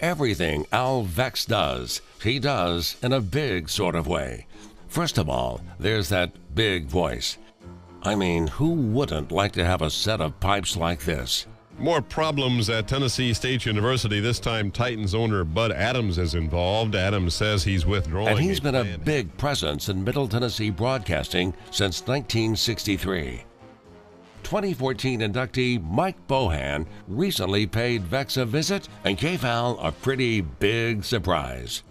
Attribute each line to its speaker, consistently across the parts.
Speaker 1: everything Al Voecks does, he does in a big sort of way. First of all, there's that big voice. I mean, who wouldn't like to have a set of pipes like this?
Speaker 2: More problems at Tennessee State University. This time, Titans owner Bud Adams is involved. Adams says he's withdrawing.
Speaker 1: And he's been a big presence in Middle Tennessee broadcasting since 1963. 2014 inductee Mike Bohan recently paid Voecks a visit and gave Al a pretty big surprise.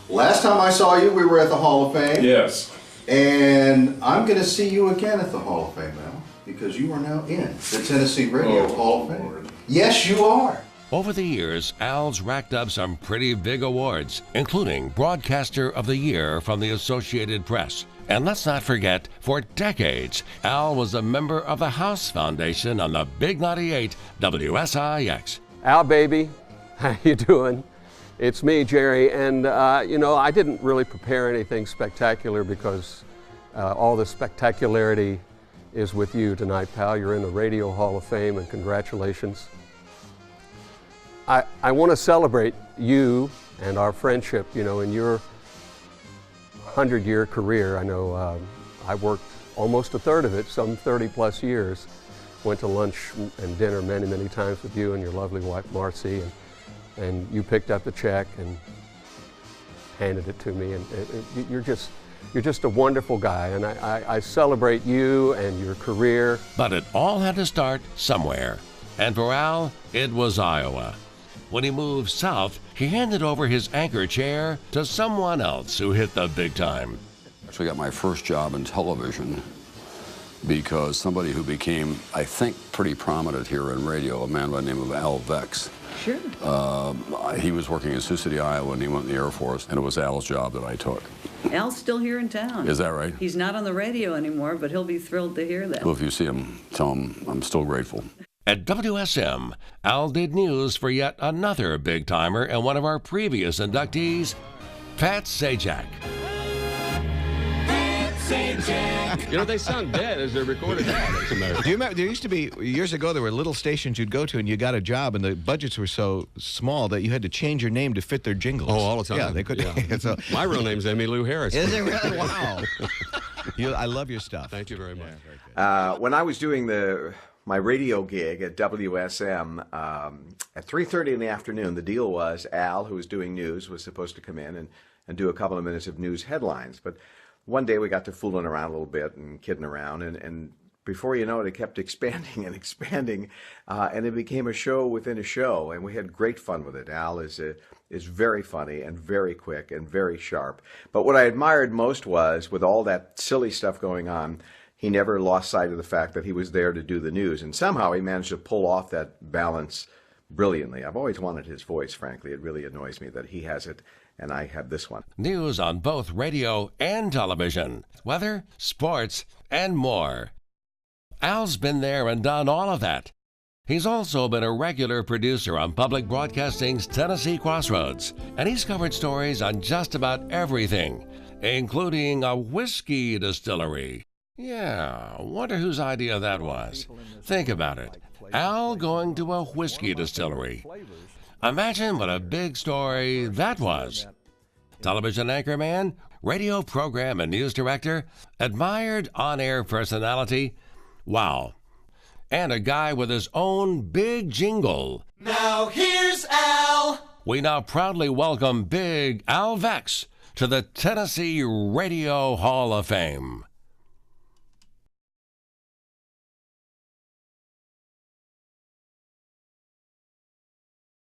Speaker 3: Last time I saw you, we were at the Hall of Fame.
Speaker 4: Yes.
Speaker 3: And I'm going to see you again at the Hall of Fame, Al, because you are now in the Tennessee Radio Hall of Fame. Lord. Yes, you are.
Speaker 1: Over the years, Al's racked up some pretty big awards, including Broadcaster of the Year from the Associated Press. And let's not forget, for decades, Al was a member of the House Foundation on the Big 98 WSIX.
Speaker 5: Al, baby, how you doing? It's me, Jerry, and I didn't really prepare anything spectacular because all the spectacularity is with you tonight, pal. You're in the Radio Hall of Fame, and congratulations. I want to celebrate you and our friendship, in your 100-year career. I know I worked almost a third of it, some 30-plus years. Went to lunch and dinner many, many times with you and your lovely wife, Marcy, and you picked up the check and handed it to me. And you're just a wonderful guy, and I celebrate you and your career.
Speaker 1: But it all had to start somewhere. And for Al, it was Iowa. When he moved south, he handed over his anchor chair to someone else who hit the big time.
Speaker 6: Actually got my first job in television because somebody who became, I think, pretty prominent here in radio, a man by the name of Al Voecks.
Speaker 7: Sure.
Speaker 6: He was working in Sioux City, Iowa, and he went in the Air Force, and it was Al's job that I took.
Speaker 7: Al's still here in town.
Speaker 6: Is that right?
Speaker 7: He's not on the radio anymore, but he'll be thrilled to hear that.
Speaker 6: Well, if you see him, tell him I'm still grateful.
Speaker 1: At WSM, Al did news for yet another big-timer and one of our previous inductees, Pat Sajak.
Speaker 4: They sound dead as they're recorded.
Speaker 8: Do you remember, there used to be, years ago, there were little stations you'd go to and you got a job and the budgets were so small that you had to change your name to fit their jingles.
Speaker 4: Oh, all the time.
Speaker 8: Yeah, they could. Yeah. So,
Speaker 4: my real name's Emmylou Harris.
Speaker 8: Is it really? Wow. I love your stuff.
Speaker 4: Thank you very much.
Speaker 9: When I was doing my radio gig at WSM at 3:30 in the afternoon, the deal was Al, who was doing news, was supposed to come in and do a couple of minutes of news headlines. But one day we got to fooling around a little bit and kidding around, and before you know it, it kept expanding and expanding, and it became a show within a show, and we had great fun with it. Al is very funny and very quick and very sharp. But what I admired most was, with all that silly stuff going on, he never lost sight of the fact that he was there to do the news, and somehow he managed to pull off that balance brilliantly. I've always wanted his voice, frankly. It really annoys me that he has it and I have this one.
Speaker 1: News on both radio and television, weather, sports, and more. Al's been there and done all of that. He's also been a regular producer on Public Broadcasting's Tennessee Crossroads, and he's covered stories on just about everything, including a whiskey distillery. Yeah, wonder whose idea that was. Think about it. Al going to a whiskey distillery. Imagine what a big story that was. Television anchorman, radio program and news director, admired on-air personality. Wow. And a guy with his own big jingle.
Speaker 10: Now here's Al.
Speaker 1: We now proudly welcome Big Al Voecks to the Tennessee Radio Hall of Fame.